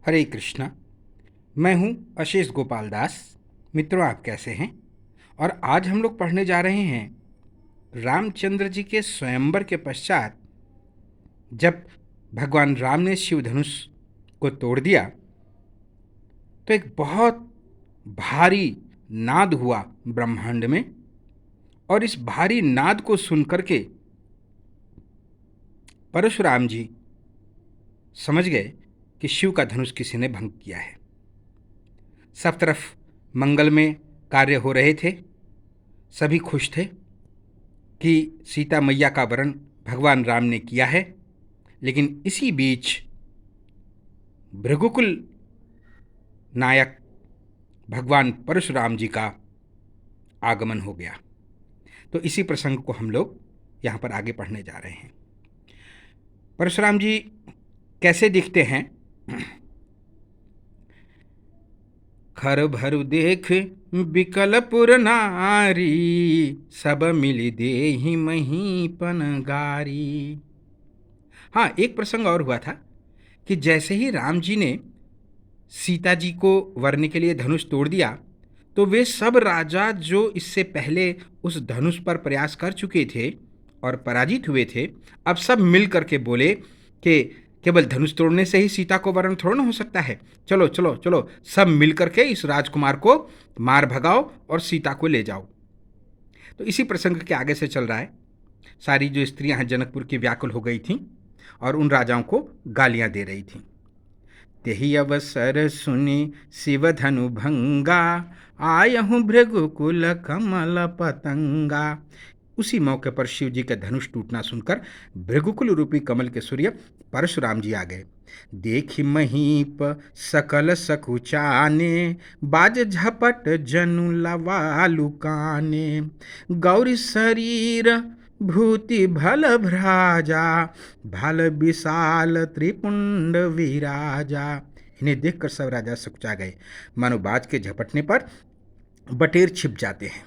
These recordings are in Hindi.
हरे कृष्णा। मैं हूँ आशीष गोपाल दास। मित्रों, आप कैसे हैं? और आज हम लोग पढ़ने जा रहे हैं रामचंद्र जी के स्वयंवर के पश्चात जब भगवान राम ने शिव धनुष को तोड़ दिया तो एक बहुत भारी नाद हुआ ब्रह्मांड में। और इस भारी नाद को सुन करके परशुराम जी समझ गए कि शिव का धनुष किसी ने भंग किया है। सब तरफ मंगल में कार्य हो रहे थे। सभी खुश थे कि सीता मैया का वरण भगवान राम ने किया है। लेकिन इसी बीच भृगुकुल नायक भगवान परशुराम जी का आगमन हो गया। तो इसी प्रसंग को हम लोग यहाँ पर आगे पढ़ने जा रहे हैं। परशुराम जी कैसे दिखते हैं? खर भरु देख बिकलपुर नारी, सब मिली देहि महीपन गारी। हाँ, एक प्रसंग और हुआ था कि जैसे ही राम जी ने सीता जी को वरने के लिए धनुष तोड़ दिया तो वे सब राजा जो इससे पहले उस धनुष पर प्रयास कर चुके थे और पराजित हुए थे, अब सब मिल करके बोले कि केवल धनुष तोड़ने से ही सीता को वरण थोड़ा ना हो सकता है। चलो चलो चलो, सब मिल करके इस राजकुमार को मार भगाओ और सीता को ले जाओ। तो इसी प्रसंग के आगे से चल रहा है। सारी जो स्त्रियां हैं जनकपुर की व्याकुल हो गई थीं और उन राजाओं को गालियां दे रही थीं। तेहि अवसर सुनि शिव धनु भंगा, आयहु भृगुकुल कमल पतंगा। उसी मौके पर शिव जी के धनुष टूटना सुनकर भृगुकुल रूपी कमल के सूर्य परशुराम जी आ गए। देखि महीप सकल सकुचाने, बाज झपट जनु लवालु काने। गौरी शरीर भूति भल भ्राजा, भल विशाल त्रिपुंड विराजा। इन्हें देखकर सब राजा सकुचा गए, मानो बाज के झपटने पर बटेर छिप जाते हैं।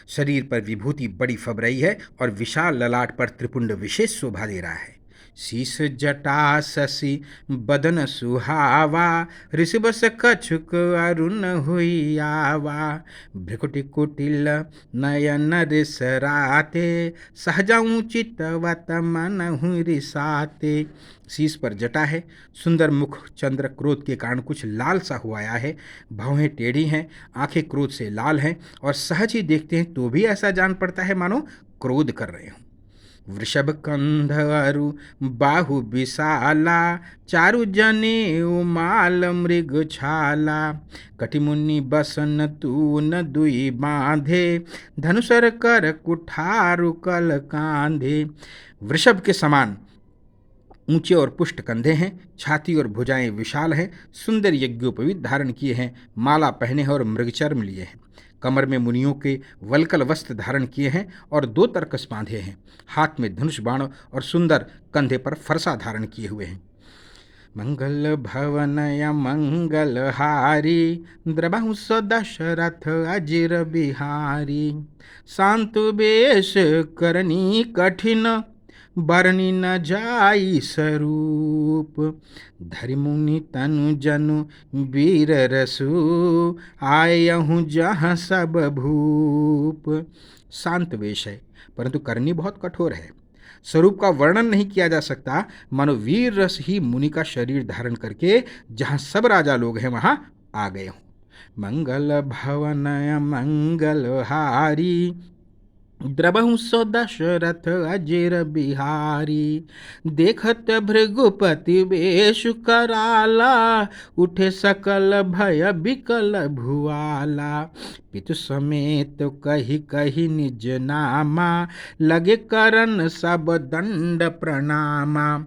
शरीर पर विभूति बड़ी फब रही है और विशाल ललाट पर त्रिपुंड विशेष शोभा दे रहा है। शीश जटा शशि बदन सुहावा, ऋषभस कछुक अरुण हुई आवा। भ्रिकुटि कुटिल नयन रिसराते, सहजाऊं चितवत मनहु रिसाते। शीश पर जटा है, सुंदर मुख चंद्र क्रोध के कारण कुछ लाल सा हो आया है। भौहें टेढ़ी हैं, आंखें क्रोध से लाल हैं और सहज ही देखते हैं तो भी ऐसा जान पड़ता है मानो क्रोध कर रहे हों। वृषभ कंध अरु बाहु विशाला, चारु जने उमाल मृग छाला। कटिमुनि बसन तून दुई बांधे, धनुषर कर कुठारु कल कांधे। वृषभ के समान ऊंचे और पुष्ट कंधे हैं, छाती और भुजाएं विशाल हैं, सुंदर यज्ञोपवीत धारण किए हैं, माला पहने हैं और मृगचर्म लिए हैं। कमर में मुनियों के वलकल वस्त्र धारण किए हैं और 2 तरकस बांधे हैं। हाथ में धनुष बाण और सुंदर कंधे पर फरसा धारण किए हुए हैं। मंगल भवनय मंगल हारी, द्रबहु सो दशरथ अजिर बिहारी। शांतु बेश करनी कठिन, बरनी न जाई स्वरूप। धरि मुनि तनु जनु वीर रसु, आयहु जहाँ सब भूप। शांत वेश है परंतु करनी बहुत कठोर है। स्वरूप का वर्णन नहीं किया जा सकता, मानो वीर रस ही मुनि का शरीर धारण करके जहाँ सब राजा लोग हैं वहाँ आ गए हों। मंगल भवनय मंगल हारी, द्रबहु सो दशरथ अजिर बिहारी। देखत भृगुपति वेश कराला, उठे सकल भय बिकल भुआला। पितु समेत कही कही निज नामा, लगे करन सब दंड प्रणामा।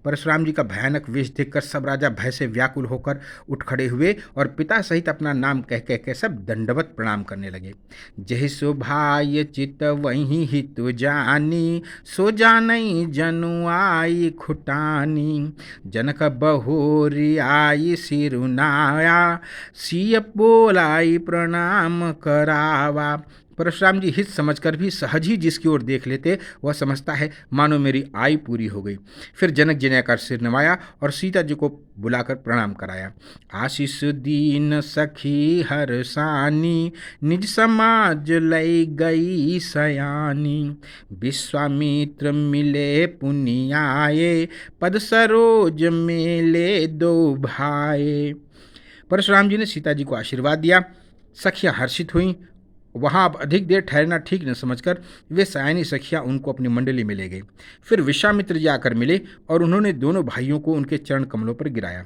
परशुराम जी का भयानक वेश देखकर सब राजा भय से व्याकुल होकर उठ खड़े हुए और पिता सहित अपना नाम कह कह के सब दंडवत प्रणाम करने लगे। जहि सो भाई चित वहीं हितु जानी, सो जानई जनु आई खुटानी। जनक बहोरी आई सिरुनाया, सिय बोलाई प्रणाम करावा। परशुराम जी हित समझकर भी सहज ही जिसकी ओर देख लेते वह समझता है मानो मेरी आयु पूरी हो गई। फिर जनक जी ने आकर सिर नवाया और सीता जी को बुलाकर प्रणाम कराया। आशीष दीन सखी हर सानी, निज समाज लई गई सयानी। विश्वामित्र मिले पुनियाए, पद सरोज मेले दो भाई। परशुराम जी ने सीता जी को आशीर्वाद दिया। सखियां हर्षित हुईं। वहां अब अधिक देर ठहरना ठीक न समझकर वे सयानी सखियां उनको अपनी मंडली में ले गई। फिर विश्वामित्र जी आकर मिले और उन्होंने दोनों भाइयों को उनके चरण कमलों पर गिराया।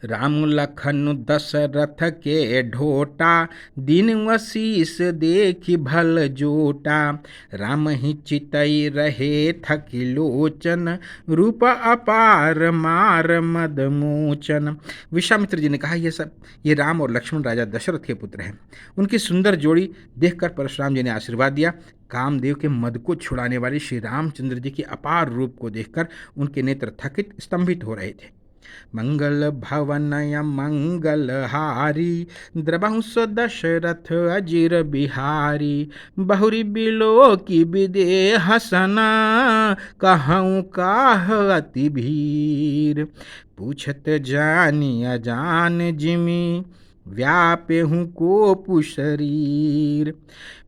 राम लखन दशरथ के ढोटा, दीन वशीष देखि भल जोटा। राम ही चितई रहे थकी लोचन, रूप अपार मार मद मोचन। विश्वामित्र जी ने कहा ये राम और लक्ष्मण राजा दशरथ के पुत्र हैं। उनकी सुंदर जोड़ी देखकर परशुराम जी ने आशीर्वाद दिया। कामदेव के मद को छुड़ाने वाले श्री रामचंद्र जी के अपार रूप को देखकर उनके नेत्र थकित स्तंभित हो रहे थे। मंगल भवनय मंगल हारी, द्रवंश दशरथ अजिर बिहारी। बहुरी बिलो की विदे हसना, कहूँ काह अति भीर। पूछत जानी अजान जिमी, व्यापे हूँ कोपु शरीर।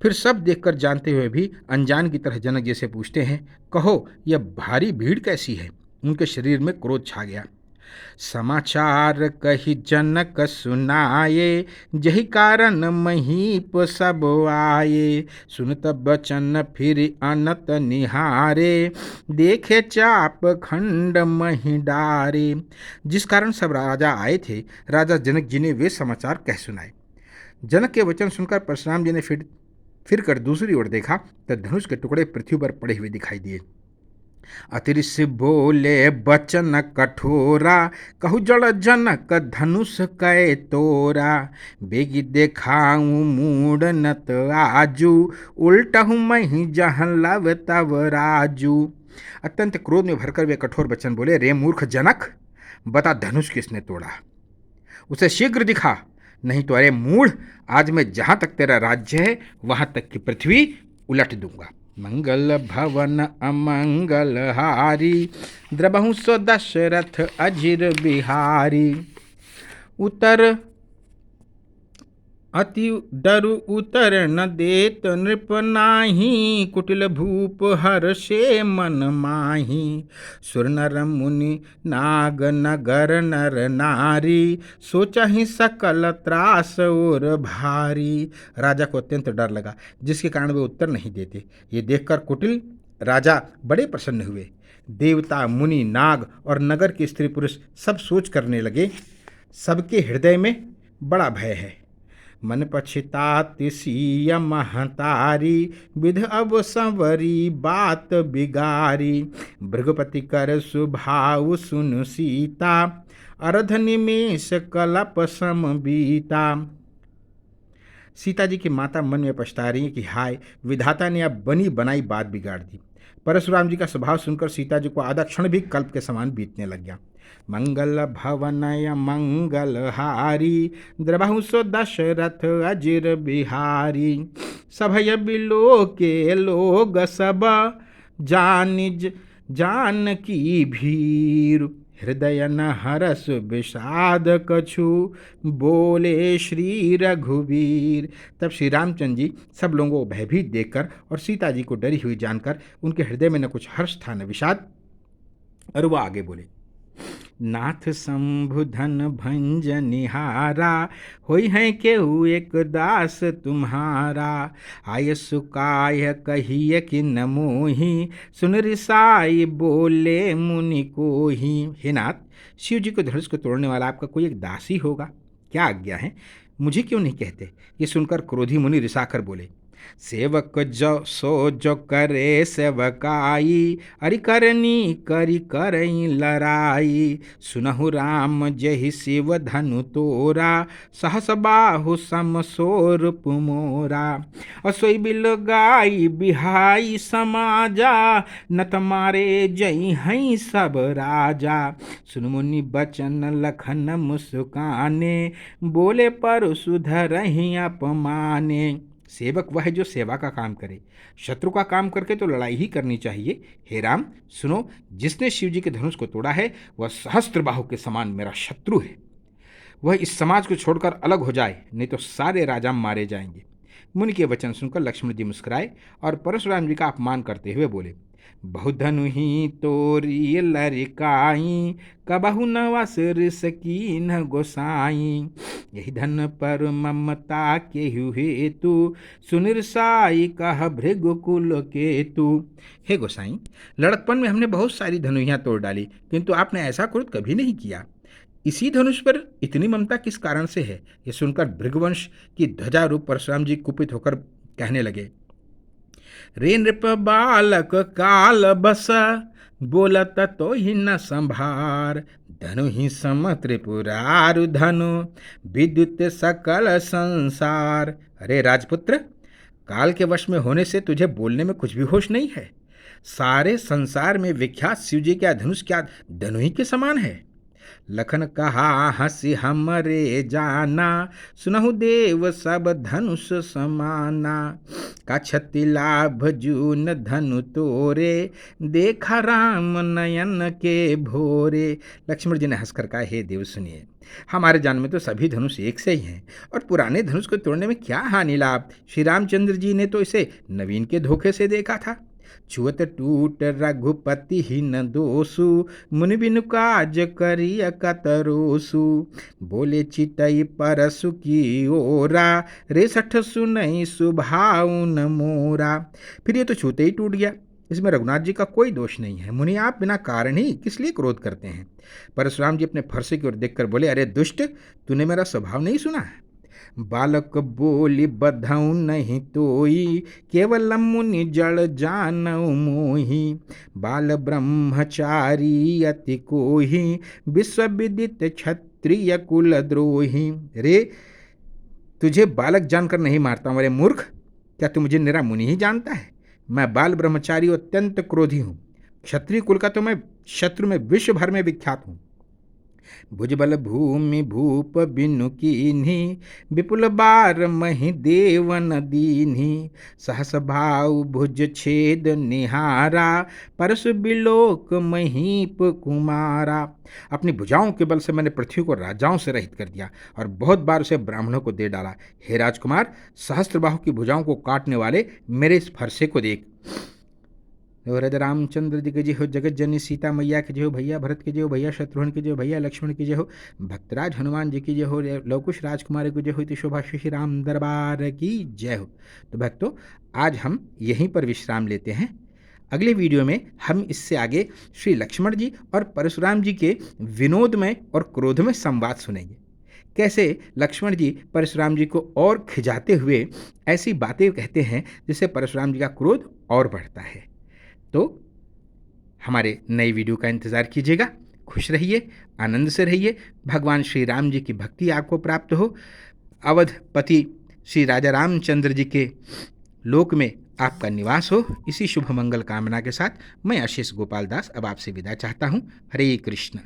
फिर सब देखकर जानते हुए भी अनजान की तरह जनक जी से पूछते हैं, कहो यह भारी भीड़ कैसी है। उनके शरीर में क्रोध छा गया। समाचार कही जनक सुनाये, जही कारण महीप सब आये। सुनत बचन फिर अनत निहारे, देखे चाप खंड मही डारे। जिस कारण सब राजा आए थे, राजा जनक जी ने वे समाचार कह सुनाए। जनक के वचन सुनकर परशुराम जी ने फिर कर दूसरी ओर देखा तो धनुष के टुकड़े पृथ्वी पर पड़े हुए दिखाई दिए। अतिरिक्त बोले बचन कठोरा, कहु जड़ जनक धनुष कै तोरा। बेगी देखाऊं मूड नत आजू, उल्टहु मही जहन लव तव राजू। अत्यंत क्रोध में भरकर वे कठोर वचन बोले, रे मूर्ख जनक, बता धनुष किसने तोड़ा, उसे शीघ्र दिखा, नहीं तो अरे मूढ़, आज मैं जहां तक तेरा राज्य है वहां तक की पृथ्वी उलट दूंगा। मंगल भवन अमंगल हारी, द्रवंश दशरथ अजिर बिहारी। उतर अति डरु उतर न देत नृप नाही, कुटिल भूप हर से मन माही। सुर नर मुनि नाग नगर नर नारी, सोचहि सकल त्रास और भारी। राजा को अत्यंत डर लगा, जिसके कारण वे उत्तर नहीं देते। ये देखकर कुटिल राजा बड़े प्रसन्न हुए। देवता मुनि नाग और नगर के स्त्री पुरुष सब सोच करने लगे, सबके हृदय में बड़ा भय है। मन पछितात सिय महतारी, विध अब संवरी बात बिगारी। भृगुपति कर सुभाव सुन सीता, अर्ध निमेष कलप सम बीता। सीता जी की माता मन में पछता रही है कि हाय, विधाता ने अब बनी बनाई बात बिगाड़ दी। परशुराम जी का स्वभाव सुनकर सीता जी को आधा क्षण भी कल्प के समान बीतने लग गया। मंगल भवनय मंगल हारी, द्रवंश दशरथ अजिर बिहारी। सभय बिलो के लोग सब, जान की भीर। हृदय न हरस विषाद कछु, बोले श्री रघुवीर। तब श्री रामचंद्र जी सब लोगों को भयभीत देखकर और सीता जी को डरी हुई जानकर उनके हृदय में न कुछ हर्ष था न विषाद, और वह आगे बोले, नाथ शंभु धन भंज निहारा, होई है केहू एक दास तुम्हारा। आय सुकाय कहिए कि न मोही, सुन रिसाई बोले मुनि को ही। हे नाथ, शिव जी को धनुष को तोड़ने वाला आपका कोई एक दास ही होगा, क्या आज्ञा है, मुझे क्यों नहीं कहते। ये सुनकर क्रोधी मुनि रिसाकर बोले, सेवक जो सो जो करे सेवकाई, अरि करनी करी करई लड़ाई। सुनहु राम जहि शिव धनु तोरा, सहस बाहु सम सोर पुमोरा। असोई बिल गाई बिहाई समाजा, नत मारे जई हई सब राजा। सुन मुनि बचन लखन मुस्काने, बोले पर सुधरहि अपमाने। सेवक वह है जो सेवा का काम करे, शत्रु का काम करके तो लड़ाई ही करनी चाहिए। हे राम सुनो, जिसने शिव जी के धनुष को तोड़ा है वह सहस्त्रबाहु के समान मेरा शत्रु है। वह इस समाज को छोड़कर अलग हो जाए, नहीं तो सारे राजा मारे जाएंगे। मुनि के वचन सुनकर लक्ष्मण जी मुस्कुराए और परशुराम जी का अपमान करते हुए बोले, बहुधनु ही तोरी लरिकाई, कबहु न वसर सकी न गोसाई। यही धन पर ममता के हेतु, सुनिर साई कह भृगुकुल केतु। हे गोसाई, लड़कपन में हमने बहुत सारी धनुहियाँ तोड़ डाली, किंतु आपने ऐसा क्रोध कभी नहीं किया। इसी धनुष पर इतनी ममता किस कारण से है? ये सुनकर भृगुवंश की ध्वजा रूप परशुराम जी कुपित होकर कहने लगे, रे नृप बालक काल बस, बोलत तो ही न संभार। धनु ही सम त्रिपुरारु धनु, विद्युत सकल संसार। अरे राजपुत्र, काल के वश में होने से तुझे बोलने में कुछ भी होश नहीं है। सारे संसार में विख्यात शिव जी का धनुष क्या धनु ही के समान है? लखन कहा हंसी हमरे जाना, सुनहु देव सब धनुष समाना। का छति लाभ जून धनु तोरे, देखा राम नयन के भोरे। लक्ष्मण जी ने हंसकर कहा, हे देव सुनिए, हमारे जान में तो सभी धनुष एक से ही हैं, और पुराने धनुष को तोड़ने में क्या हानि लाभ। श्री रामचंद्र जी ने तो इसे नवीन के धोखे से देखा था। छुअत टूट रघुपति ही न दोसु, मुनि बिनु काज करिय कतरोसु। बोले चितई परसु की ओरा, रे सठ सुनई सुभाउ न मोरा। फिर ये तो छूते ही टूट गया, इसमें रघुनाथ जी का कोई दोष नहीं है। मुनि आप बिना कारण ही किस लिए क्रोध करते हैं? परशुराम जी अपने फरसे की ओर देखकर बोले, अरे दुष्ट, तूने मेरा स्वभाव नहीं सुना है? बालक बोली बधऊ नहीं तोई, केवल मुनि जड़ जानऊ मोही। बाल ब्रह्मचारी अति कोही, विश्व विदित क्षत्रिय कुल द्रोही। रे, तुझे बालक जानकर नहीं मारता हूँ। अरे मूर्ख, क्या तू मुझे निरा मुनि ही जानता है? मैं बाल ब्रह्मचारी और अत्यंत क्रोधी हूँ। क्षत्रिय कुल का तो मैं शत्रु में विश्व भर में विख्यात हूँ। भुजबल भूमि भूप बिनु कीन्ही, विपुल बार मही देवन दीन्ही। सहस भाव भुज छेद निहारा, परसु बिलोक महीप कुमारा। अपनी भुजाओं के बल से मैंने पृथ्वी को राजाओं से रहित कर दिया और बहुत बार उसे ब्राह्मणों को दे डाला। हे राजकुमार, सहस्त्रबाहु की भुजाओं को काटने वाले मेरे इस फरसे को देख। राजा रामचंद्र जी के जय हो, जगत जननी सीता मैया के जय हो, भैया भरत के जय हो, भैया शत्रुघ्न के जय हो, भैया लक्ष्मण की जय हो, भक्तराज हनुमान जी की जय हो, लवकुश राजकुमारी की जय हो, शोभा श्री राम दरबार की जय हो। तो भक्तों, आज हम यहीं पर विश्राम लेते हैं। अगले वीडियो में हम इससे आगे श्री लक्ष्मण जी और परशुराम जी के विनोद में और क्रोध में संवाद सुनेंगे। कैसे लक्ष्मण जी परशुराम जी को और खिजाते हुए ऐसी बातें कहते हैं जिससे परशुराम जी का क्रोध और बढ़ता है। तो हमारे नए वीडियो का इंतज़ार कीजिएगा। खुश रहिए, आनंद से रहिए। भगवान श्री राम जी की भक्ति आपको प्राप्त हो। अवधपति श्री राजा रामचंद्र जी के लोक में आपका निवास हो। इसी शुभ मंगल कामना के साथ मैं आशीष गोपाल दास अब आपसे विदा चाहता हूँ। हरे कृष्ण।